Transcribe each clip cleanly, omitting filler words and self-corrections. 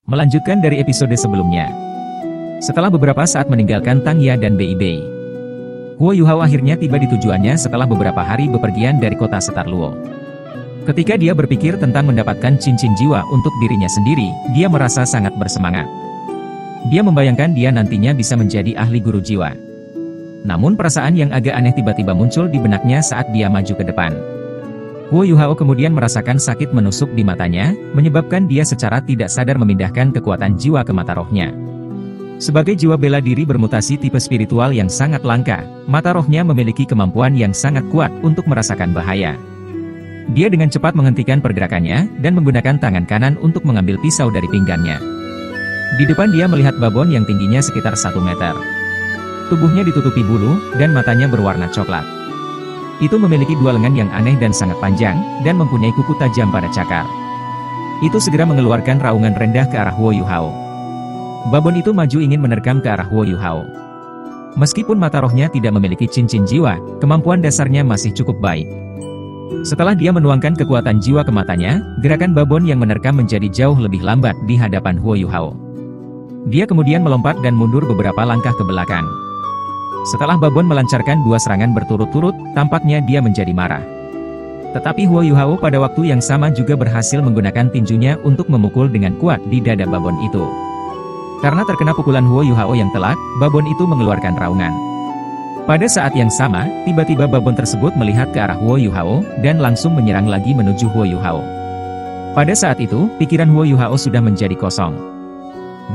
Melanjutkan dari episode sebelumnya. Setelah beberapa saat meninggalkan Tang Ya dan Bei Bei, Huo Yuhao akhirnya tiba di tujuannya setelah beberapa hari bepergian dari kota Setar Luo. Ketika dia berpikir tentang mendapatkan cincin jiwa untuk dirinya sendiri, dia merasa sangat bersemangat. Dia membayangkan dia nantinya bisa menjadi ahli guru jiwa. Namun perasaan yang agak aneh tiba-tiba muncul di benaknya saat dia maju ke depan. Huo Yuhao kemudian merasakan sakit menusuk di matanya, menyebabkan dia secara tidak sadar memindahkan kekuatan jiwa ke mata rohnya. Sebagai jiwa bela diri bermutasi tipe spiritual yang sangat langka, mata rohnya memiliki kemampuan yang sangat kuat untuk merasakan bahaya. Dia dengan cepat menghentikan pergerakannya, dan menggunakan tangan kanan untuk mengambil pisau dari pinggannya. Di depan dia melihat babon yang tingginya sekitar 1 meter. Tubuhnya ditutupi bulu, dan matanya berwarna coklat. Itu memiliki 2 lengan yang aneh dan sangat panjang, dan mempunyai kuku tajam pada cakar. Itu segera mengeluarkan raungan rendah ke arah Huo Yuhao. Babon itu maju ingin menerkam ke arah Huo Yuhao. Meskipun mata rohnya tidak memiliki cincin jiwa, kemampuan dasarnya masih cukup baik. Setelah dia menuangkan kekuatan jiwa ke matanya, gerakan babon yang menerkam menjadi jauh lebih lambat di hadapan Huo Yuhao. Dia kemudian melompat dan mundur beberapa langkah ke belakang. Setelah babon melancarkan 2 serangan berturut-turut, tampaknya dia menjadi marah. Tetapi Huo Yuhao pada waktu yang sama juga berhasil menggunakan tinjunya untuk memukul dengan kuat di dada babon itu. Karena terkena pukulan Huo Yuhao yang telak, babon itu mengeluarkan raungan. Pada saat yang sama, tiba-tiba babon tersebut melihat ke arah Huo Yuhao, dan langsung menyerang lagi menuju Huo Yuhao. Pada saat itu, pikiran Huo Yuhao sudah menjadi kosong.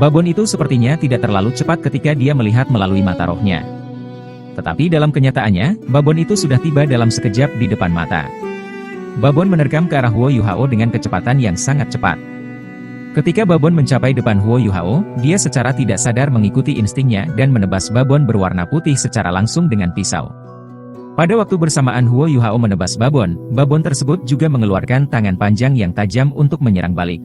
Babon itu sepertinya tidak terlalu cepat ketika dia melihat melalui mata rohnya. Tetapi dalam kenyataannya, babon itu sudah tiba dalam sekejap di depan mata. Babon menerkam ke arah Huo Yuhao dengan kecepatan yang sangat cepat. Ketika babon mencapai depan Huo Yuhao, dia secara tidak sadar mengikuti instingnya dan menebas babon berwarna putih secara langsung dengan pisau. Pada waktu bersamaan Huo Yuhao menebas babon, babon tersebut juga mengeluarkan tangan panjang yang tajam untuk menyerang balik.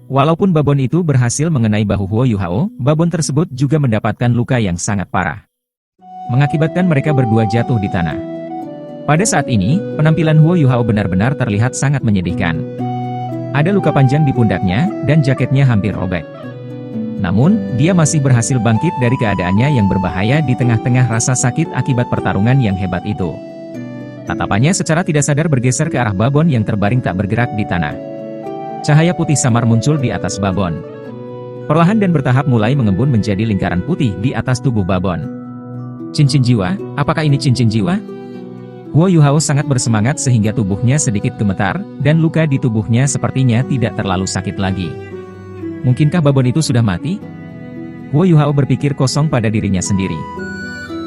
Walaupun babon itu berhasil mengenai bahu Huo Yuhao, babon tersebut juga mendapatkan luka yang sangat parah, mengakibatkan mereka berdua jatuh di tanah. Pada saat ini, penampilan Huo Yuhao benar-benar terlihat sangat menyedihkan. Ada luka panjang di pundaknya, dan jaketnya hampir robek. Namun, dia masih berhasil bangkit dari keadaannya yang berbahaya di tengah-tengah rasa sakit akibat pertarungan yang hebat itu. Tatapannya secara tidak sadar bergeser ke arah babon yang terbaring tak bergerak di tanah. Cahaya putih samar muncul di atas babon. Perlahan dan bertahap mulai mengembun menjadi lingkaran putih di atas tubuh babon. Cincin jiwa, apakah ini cincin jiwa? Huo Yuhao sangat bersemangat sehingga tubuhnya sedikit gemetar, dan luka di tubuhnya sepertinya tidak terlalu sakit lagi. Mungkinkah babon itu sudah mati? Huo Yuhao berpikir kosong pada dirinya sendiri.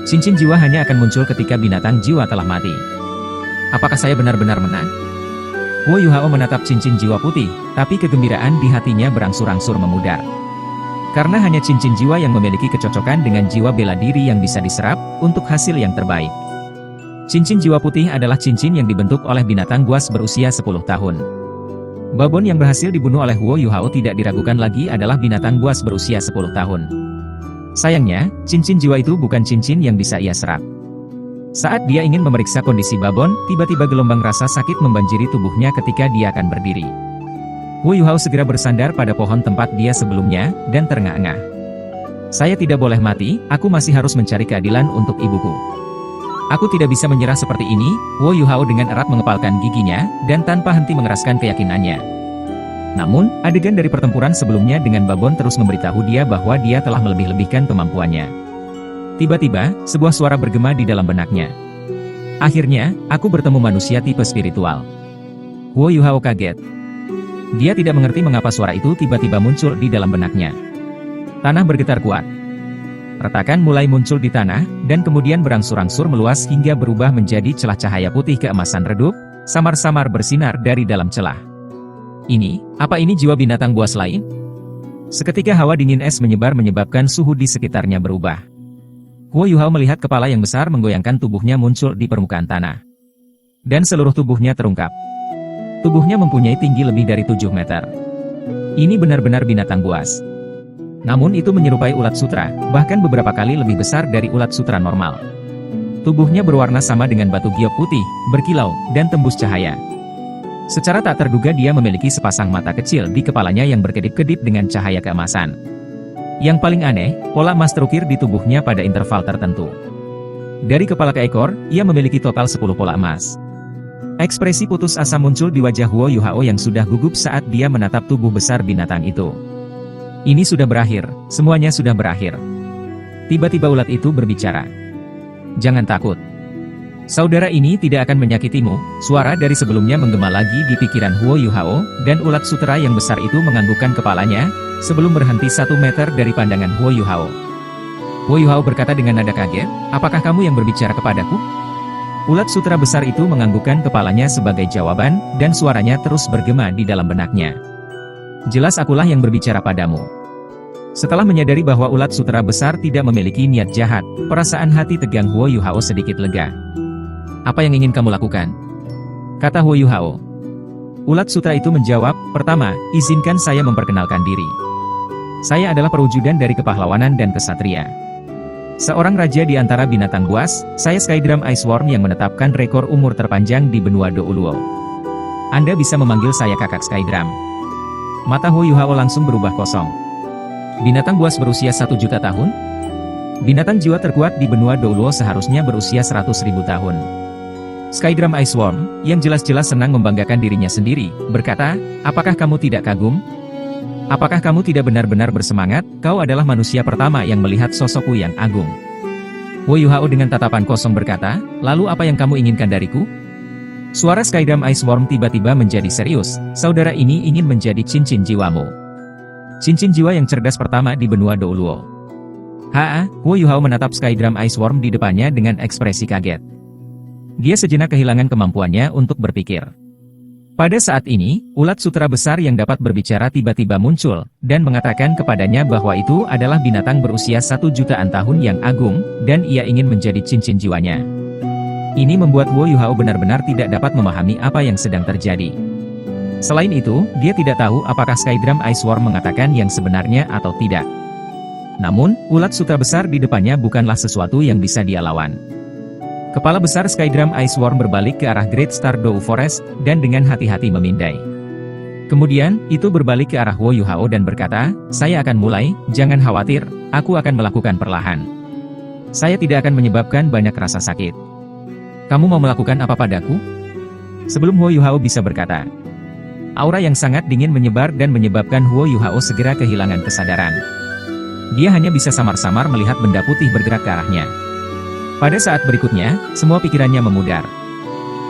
Cincin jiwa hanya akan muncul ketika binatang jiwa telah mati. Apakah saya benar-benar menang? Huo Yuhao menatap cincin jiwa putih, tapi kegembiraan di hatinya berangsur-angsur memudar. Karena hanya cincin jiwa yang memiliki kecocokan dengan jiwa bela diri yang bisa diserap, untuk hasil yang terbaik. Cincin jiwa putih adalah cincin yang dibentuk oleh binatang buas berusia 10 tahun. Babon yang berhasil dibunuh oleh Huo Yuhao tidak diragukan lagi adalah binatang buas berusia 10 tahun. Sayangnya, cincin jiwa itu bukan cincin yang bisa ia serap. Saat dia ingin memeriksa kondisi babon, tiba-tiba gelombang rasa sakit membanjiri tubuhnya ketika dia akan berdiri. Huo Yuhao segera bersandar pada pohon tempat dia sebelumnya, dan terengah-engah. Saya tidak boleh mati, aku masih harus mencari keadilan untuk ibuku. Aku tidak bisa menyerah seperti ini, Huo Yuhao dengan erat mengepalkan giginya, dan tanpa henti mengeraskan keyakinannya. Namun, adegan dari pertempuran sebelumnya dengan babon terus memberitahu dia bahwa dia telah melebih-lebihkan kemampuannya. Tiba-tiba, sebuah suara bergema di dalam benaknya. Akhirnya, aku bertemu manusia tipe spiritual. Huo Yuhao kaget. Dia tidak mengerti mengapa suara itu tiba-tiba muncul di dalam benaknya. Tanah bergetar kuat. Retakan mulai muncul di tanah, dan kemudian berangsur-angsur meluas hingga berubah menjadi celah cahaya putih keemasan redup, samar-samar bersinar dari dalam celah. Apa ini jiwa binatang buas lain? Seketika hawa dingin es menyebar menyebabkan suhu di sekitarnya berubah. Huo Yuhao melihat kepala yang besar menggoyangkan tubuhnya muncul di permukaan tanah. Dan seluruh tubuhnya terungkap. Tubuhnya mempunyai tinggi lebih dari 7 meter. Ini benar-benar binatang buas. Namun itu menyerupai ulat sutra, bahkan beberapa kali lebih besar dari ulat sutra normal. Tubuhnya berwarna sama dengan batu giok putih, berkilau, dan tembus cahaya. Secara tak terduga dia memiliki sepasang mata kecil di kepalanya yang berkedip-kedip dengan cahaya keemasan. Yang paling aneh, pola emas terukir di tubuhnya pada interval tertentu. Dari kepala ke ekor, ia memiliki total 10 pola emas. Ekspresi putus asa muncul di wajah Huo Yuhao yang sudah gugup saat dia menatap tubuh besar binatang itu. Ini sudah berakhir, semuanya sudah berakhir. Tiba-tiba ulat itu berbicara. Jangan takut. Saudara ini tidak akan menyakitimu, suara dari sebelumnya menggema lagi di pikiran Huo Yuhao, dan ulat sutera yang besar itu menganggukkan kepalanya, sebelum berhenti 1 meter dari pandangan Huo Yuhao. Huo Yuhao berkata dengan nada kaget, apakah kamu yang berbicara kepadaku? Ulat sutera besar itu menganggukkan kepalanya sebagai jawaban, dan suaranya terus bergema di dalam benaknya. Jelas akulah yang berbicara padamu. Setelah menyadari bahwa ulat sutera besar tidak memiliki niat jahat, perasaan hati tegang Huo Yuhao sedikit lega. Apa yang ingin kamu lakukan? Kata Huo Yuhao. Ulat sutera itu menjawab, pertama, izinkan saya memperkenalkan diri. Saya adalah perwujudan dari kepahlawanan dan kesatria. Seorang raja di antara binatang buas, saya Skydrum Iceworm yang menetapkan rekor umur terpanjang di benua Douluo. Anda bisa memanggil saya kakak Skydrum. Mata Huo Yuhao langsung berubah kosong. Binatang buas berusia 1 juta tahun? Binatang jiwa terkuat di benua Douluo seharusnya berusia 100.000 tahun. Skydrum Iceworm, yang jelas-jelas senang membanggakan dirinya sendiri, berkata, apakah kamu tidak kagum? Apakah kamu tidak benar-benar bersemangat? Kau adalah manusia pertama yang melihat sosokku yang agung. Huo Yuhao dengan tatapan kosong berkata, lalu apa yang kamu inginkan dariku? Suara Skydrum Iceworm tiba-tiba menjadi serius, saudara ini ingin menjadi cincin jiwamu. Cincin jiwa yang cerdas pertama di benua Douluo. Huo Yuhao menatap Skydrum Iceworm di depannya dengan ekspresi kaget. Dia sejenak kehilangan kemampuannya untuk berpikir. Pada saat ini, ulat sutera besar yang dapat berbicara tiba-tiba muncul, dan mengatakan kepadanya bahwa itu adalah binatang berusia 1 jutaan tahun yang agung, dan ia ingin menjadi cincin jiwanya. Ini membuat Huo Yuhao benar-benar tidak dapat memahami apa yang sedang terjadi. Selain itu, dia tidak tahu apakah Skydrum Iceworm mengatakan yang sebenarnya atau tidak. Namun, ulat sutera besar di depannya bukanlah sesuatu yang bisa dia lawan. Kepala besar Skydrum Iceworm berbalik ke arah Great Star Dou Forest, dan dengan hati-hati memindai. Kemudian, itu berbalik ke arah Huo Yuhao dan berkata, saya akan mulai, jangan khawatir, aku akan melakukan perlahan. Saya tidak akan menyebabkan banyak rasa sakit. Kamu mau melakukan apa padaku? Sebelum Huo Yuhao bisa berkata, aura yang sangat dingin menyebar dan menyebabkan Huo Yuhao segera kehilangan kesadaran. Dia hanya bisa samar-samar melihat benda putih bergerak ke arahnya. Pada saat berikutnya, semua pikirannya memudar.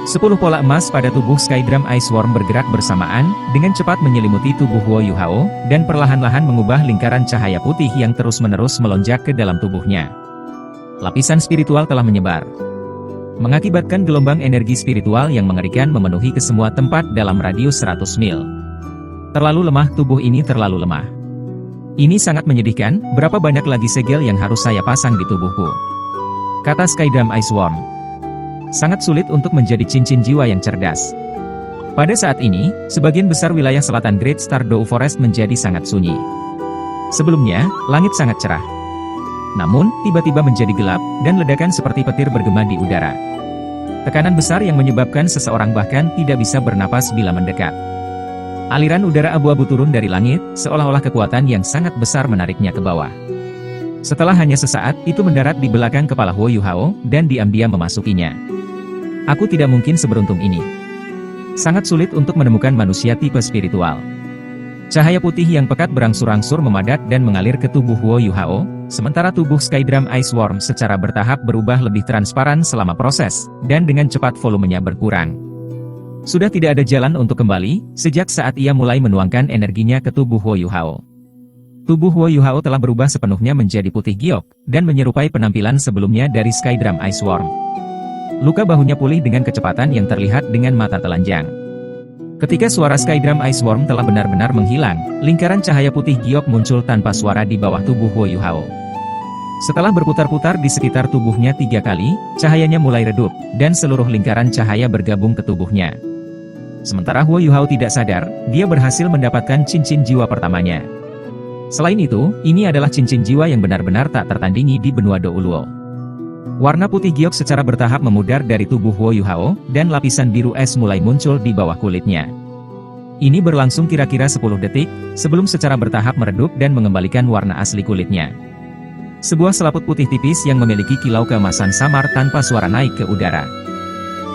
10 pola emas pada tubuh Skydrum Iceworm bergerak bersamaan, dengan cepat menyelimuti tubuh Huo Yuhao, dan perlahan-lahan mengubah lingkaran cahaya putih yang terus-menerus melonjak ke dalam tubuhnya. Lapisan spiritual telah menyebar, mengakibatkan gelombang energi spiritual yang mengerikan memenuhi ke semua tempat dalam radius 100 mil. Terlalu lemah, tubuh ini terlalu lemah. Ini sangat menyedihkan, berapa banyak lagi segel yang harus saya pasang di tubuhku? Kata Skydrum Iceworm. Sangat sulit untuk menjadi cincin jiwa yang cerdas. Pada saat ini, sebagian besar wilayah selatan Great Star Dou Forest menjadi sangat sunyi. Sebelumnya, langit sangat cerah. Namun, tiba-tiba menjadi gelap, dan ledakan seperti petir bergema di udara. Tekanan besar yang menyebabkan seseorang bahkan tidak bisa bernapas bila mendekat. Aliran udara abu-abu turun dari langit, seolah-olah kekuatan yang sangat besar menariknya ke bawah. Setelah hanya sesaat, itu mendarat di belakang kepala Huo Yuhao, dan diam-diam memasukinya. Aku tidak mungkin seberuntung ini. Sangat sulit untuk menemukan manusia tipe spiritual. Cahaya putih yang pekat berangsur-angsur memadat dan mengalir ke tubuh Huo Yuhao, sementara tubuh Skydrum Iceworm secara bertahap berubah lebih transparan selama proses, dan dengan cepat volumenya berkurang. Sudah tidak ada jalan untuk kembali, sejak saat ia mulai menuangkan energinya ke tubuh Huo Yuhao. Tubuh Huo Yuhao telah berubah sepenuhnya menjadi putih giok, dan menyerupai penampilan sebelumnya dari Skydrum Iceworm. Luka bahunya pulih dengan kecepatan yang terlihat dengan mata telanjang. Ketika suara Skydrum Iceworm telah benar-benar menghilang, lingkaran cahaya putih giok muncul tanpa suara di bawah tubuh Huo Yuhao. Setelah berputar-putar di sekitar tubuhnya 3 kali, cahayanya mulai redup, dan seluruh lingkaran cahaya bergabung ke tubuhnya. Sementara Huo Yuhao tidak sadar, dia berhasil mendapatkan cincin jiwa pertamanya. Selain itu, ini adalah cincin jiwa yang benar-benar tak tertandingi di benua Douluo. Warna putih giok secara bertahap memudar dari tubuh Huo Yuhao, dan lapisan biru es mulai muncul di bawah kulitnya. Ini berlangsung kira-kira 10 detik, sebelum secara bertahap meredup dan mengembalikan warna asli kulitnya. Sebuah selaput putih tipis yang memiliki kilau keemasan samar tanpa suara naik ke udara.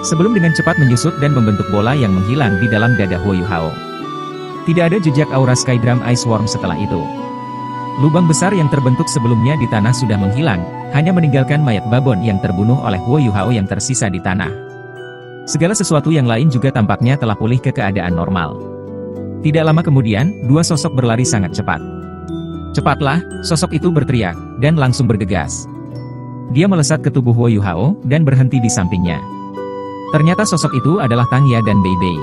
Sebelum dengan cepat menyusut dan membentuk bola yang menghilang di dalam dada Huo Yuhao. Tidak ada jejak aura Skydrum Ice Worm setelah itu. Lubang besar yang terbentuk sebelumnya di tanah sudah menghilang, hanya meninggalkan mayat babon yang terbunuh oleh Huo Yuhao yang tersisa di tanah. Segala sesuatu yang lain juga tampaknya telah pulih ke keadaan normal. Tidak lama kemudian, dua sosok berlari sangat cepat. "Cepatlah!" sosok itu berteriak, dan langsung bergegas. Dia melesat ke tubuh Huo Yuhao, dan berhenti di sampingnya. Ternyata sosok itu adalah Tang Ya dan Bei Bei.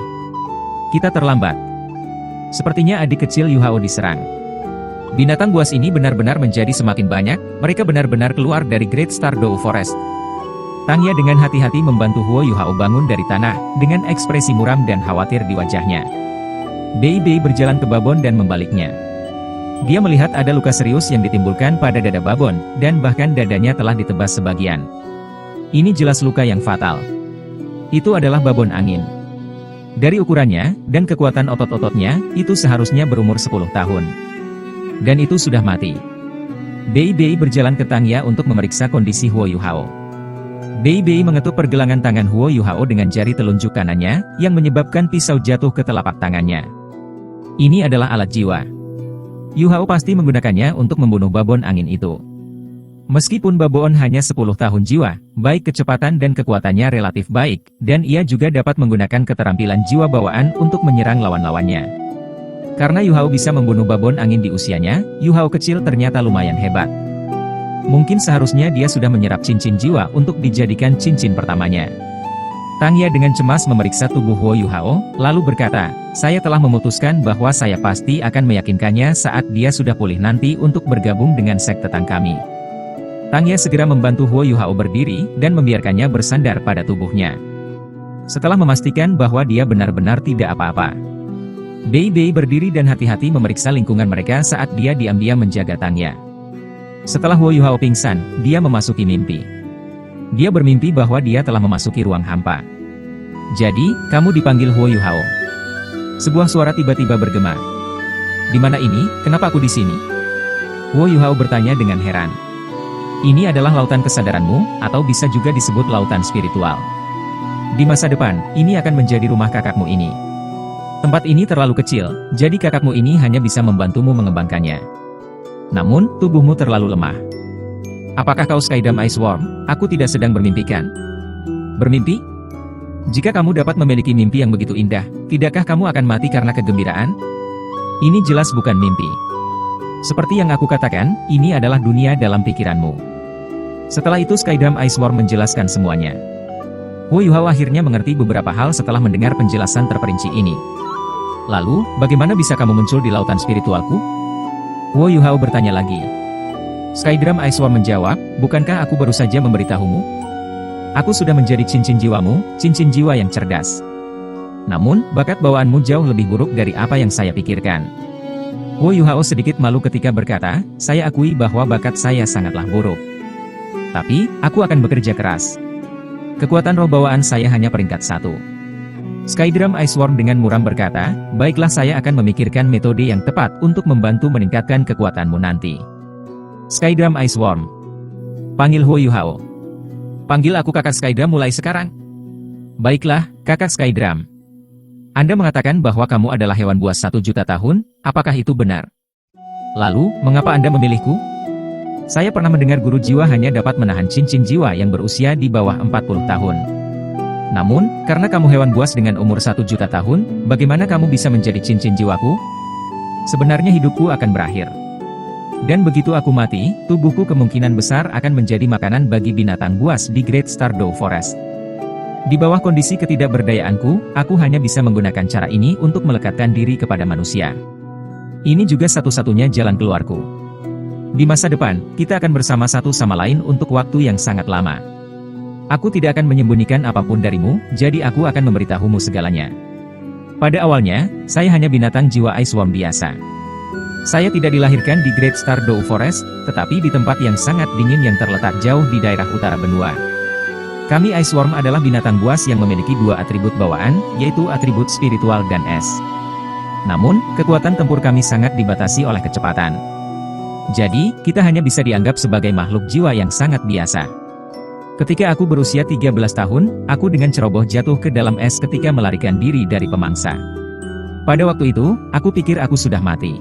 "Kita terlambat. Sepertinya adik kecil Yuhao diserang." Binatang buas ini benar-benar menjadi semakin banyak, mereka benar-benar keluar dari Great Stardew Forest. Tang Ya dengan hati-hati membantu Huo Yuhao bangun dari tanah, dengan ekspresi muram dan khawatir di wajahnya. Bei Bei berjalan ke babon dan membaliknya. Dia melihat ada luka serius yang ditimbulkan pada dada babon, dan bahkan dadanya telah ditebas sebagian. Ini jelas luka yang fatal. Itu adalah babon angin. Dari ukurannya, dan kekuatan otot-ototnya, itu seharusnya berumur 10 tahun. Dan itu sudah mati. Bei Bei berjalan ke Tang Ya untuk memeriksa kondisi Huo Yuhao. Bei Bei mengetuk pergelangan tangan Huo Yuhao dengan jari telunjuk kanannya, yang menyebabkan pisau jatuh ke telapak tangannya. Ini adalah alat jiwa. Yuhao pasti menggunakannya untuk membunuh babon angin itu. Meskipun babon hanya 10 tahun jiwa, baik kecepatan dan kekuatannya relatif baik, dan ia juga dapat menggunakan keterampilan jiwa bawaan untuk menyerang lawan-lawannya. Karena Yuhao bisa membunuh babon angin di usianya, Yuhao kecil ternyata lumayan hebat. Mungkin seharusnya dia sudah menyerap cincin jiwa untuk dijadikan cincin pertamanya. Tang Ya dengan cemas memeriksa tubuh Huo Yuhao, lalu berkata, "Saya telah memutuskan bahwa saya pasti akan meyakinkannya saat dia sudah pulih nanti untuk bergabung dengan sekte Tang kami." Tang Ya segera membantu Huo Yuhao berdiri, dan membiarkannya bersandar pada tubuhnya. Setelah memastikan bahwa dia benar-benar tidak apa-apa, Bei Bei berdiri dan hati-hati memeriksa lingkungan mereka saat dia diam-diam menjaga Tang Ya. Setelah Huo Yuhao pingsan, dia memasuki mimpi. Dia bermimpi bahwa dia telah memasuki ruang hampa. "Jadi, kamu dipanggil Huo Yuhao?" Sebuah suara tiba-tiba bergema. "Di mana ini? Kenapa aku di sini?" Huo Yuhao bertanya dengan heran. "Ini adalah lautan kesadaranmu, atau bisa juga disebut lautan spiritual. Di masa depan, ini akan menjadi rumah kakakmu ini. Tempat ini terlalu kecil, jadi kakakmu ini hanya bisa membantumu mengembangkannya. Namun, tubuhmu terlalu lemah. Apakah kau Skydrum Ice Worm? Aku tidak sedang bermimpikan." "Bermimpi? Jika kamu dapat memiliki mimpi yang begitu indah, tidakkah kamu akan mati karena kegembiraan? Ini jelas bukan mimpi. Seperti yang aku katakan, ini adalah dunia dalam pikiranmu." Setelah itu Skydrum Ice Worm menjelaskan semuanya. Huo Yuhao akhirnya mengerti beberapa hal setelah mendengar penjelasan terperinci ini. "Lalu, bagaimana bisa kamu muncul di lautan spiritualku?" Huo Yuhao bertanya lagi. Skydrum Ice Worm menjawab, "Bukankah aku baru saja memberitahumu? Aku sudah menjadi cincin jiwamu, cincin jiwa yang cerdas. Namun, bakat bawaanmu jauh lebih buruk dari apa yang saya pikirkan." Huo Yuhao sedikit malu ketika berkata, "Saya akui bahwa bakat saya sangatlah buruk. Tapi, aku akan bekerja keras. Kekuatan roh bawaan saya hanya peringkat 1. Skydrum Ice Worm dengan muram berkata, "Baiklah, saya akan memikirkan metode yang tepat untuk membantu meningkatkan kekuatanmu nanti." Skydrum Ice Worm. Panggil Huo Yuhao. "Panggil aku kakak Skydrum mulai sekarang." "Baiklah, kakak Skydrum. Anda mengatakan bahwa kamu adalah hewan buas 1 juta tahun, apakah itu benar? Lalu, mengapa Anda memilihku?" "Saya pernah mendengar guru jiwa hanya dapat menahan cincin jiwa yang berusia di bawah 40 tahun. Namun, karena kamu hewan buas dengan umur 1 juta tahun, bagaimana kamu bisa menjadi cincin jiwaku? Sebenarnya hidupku akan berakhir. Dan begitu aku mati, tubuhku kemungkinan besar akan menjadi makanan bagi binatang buas di Great Stardew Forest. Di bawah kondisi ketidakberdayaanku, aku hanya bisa menggunakan cara ini untuk melekatkan diri kepada manusia. Ini juga satu-satunya jalan keluarku. Di masa depan, kita akan bersama satu sama lain untuk waktu yang sangat lama. Aku tidak akan menyembunyikan apapun darimu, jadi aku akan memberitahumu segalanya. Pada awalnya, saya hanya binatang jiwa Ice Worm biasa. Saya tidak dilahirkan di Great Stardew Forest, tetapi di tempat yang sangat dingin yang terletak jauh di daerah utara benua. Kami Iceworm adalah binatang buas yang memiliki dua atribut bawaan, yaitu atribut spiritual dan es. Namun, kekuatan tempur kami sangat dibatasi oleh kecepatan. Jadi, kita hanya bisa dianggap sebagai makhluk jiwa yang sangat biasa. Ketika aku berusia 13 tahun, aku dengan ceroboh jatuh ke dalam es ketika melarikan diri dari pemangsa. Pada waktu itu, aku pikir aku sudah mati.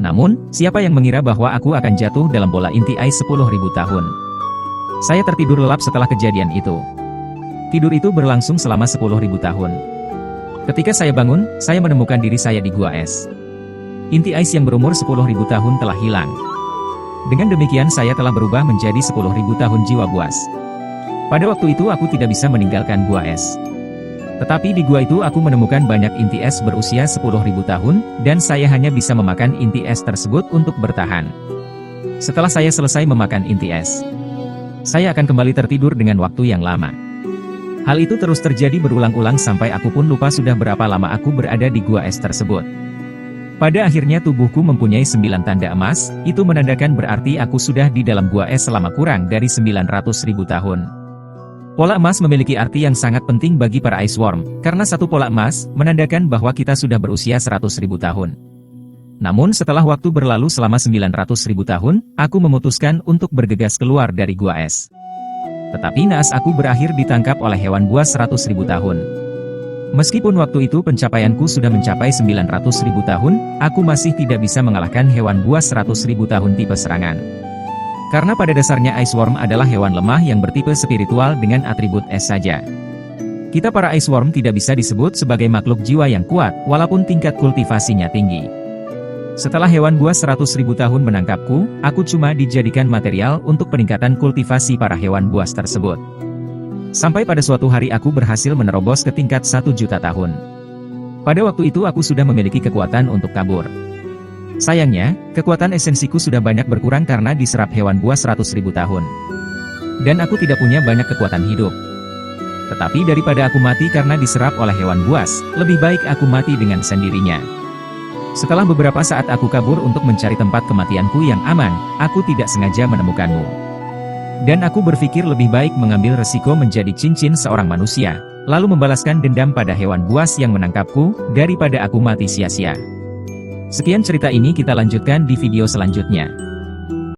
Namun, siapa yang mengira bahwa aku akan jatuh dalam bola inti ais 10.000 tahun? Saya tertidur lelap setelah kejadian itu. Tidur itu berlangsung selama 10.000 tahun. Ketika saya bangun, saya menemukan diri saya di gua es. Inti ais yang berumur 10.000 tahun telah hilang. Dengan demikian saya telah berubah menjadi 10.000 tahun jiwa buas. Pada waktu itu aku tidak bisa meninggalkan gua es. Tetapi di gua itu aku menemukan banyak inti es berusia 10.000 tahun, dan saya hanya bisa memakan inti es tersebut untuk bertahan. Setelah saya selesai memakan inti es, saya akan kembali tertidur dengan waktu yang lama. Hal itu terus terjadi berulang-ulang sampai aku pun lupa sudah berapa lama aku berada di gua es tersebut. Pada akhirnya tubuhku mempunyai 9 tanda emas, itu menandakan berarti aku sudah di dalam gua es selama kurang dari 900.000 tahun. Pola emas memiliki arti yang sangat penting bagi para Iceworm, karena satu pola emas menandakan bahwa kita sudah berusia 100.000 tahun. Namun setelah waktu berlalu selama 900.000 tahun, aku memutuskan untuk bergegas keluar dari gua es. Tetapi naas aku berakhir ditangkap oleh hewan buas 100.000 tahun. Meskipun waktu itu pencapaianku sudah mencapai 900.000 tahun, aku masih tidak bisa mengalahkan hewan buas 100.000 tahun tipe serangan. Karena pada dasarnya Iceworm adalah hewan lemah yang bertipe spiritual dengan atribut es saja. Kita para Iceworm tidak bisa disebut sebagai makhluk jiwa yang kuat, walaupun tingkat kultivasinya tinggi. Setelah hewan buas 100.000 tahun menangkapku, aku cuma dijadikan material untuk peningkatan kultivasi para hewan buas tersebut. Sampai pada suatu hari aku berhasil menerobos ke tingkat 1 juta tahun. Pada waktu itu aku sudah memiliki kekuatan untuk kabur. Sayangnya, kekuatan esensiku sudah banyak berkurang karena diserap hewan buas 100.000 tahun. Dan aku tidak punya banyak kekuatan hidup. Tetapi daripada aku mati karena diserap oleh hewan buas, lebih baik aku mati dengan sendirinya. Setelah beberapa saat aku kabur untuk mencari tempat kematianku yang aman, aku tidak sengaja menemukanmu. Dan aku berpikir lebih baik mengambil resiko menjadi cincin seorang manusia, lalu membalaskan dendam pada hewan buas yang menangkapku, daripada aku mati sia-sia. Sekian cerita ini kita lanjutkan di video selanjutnya.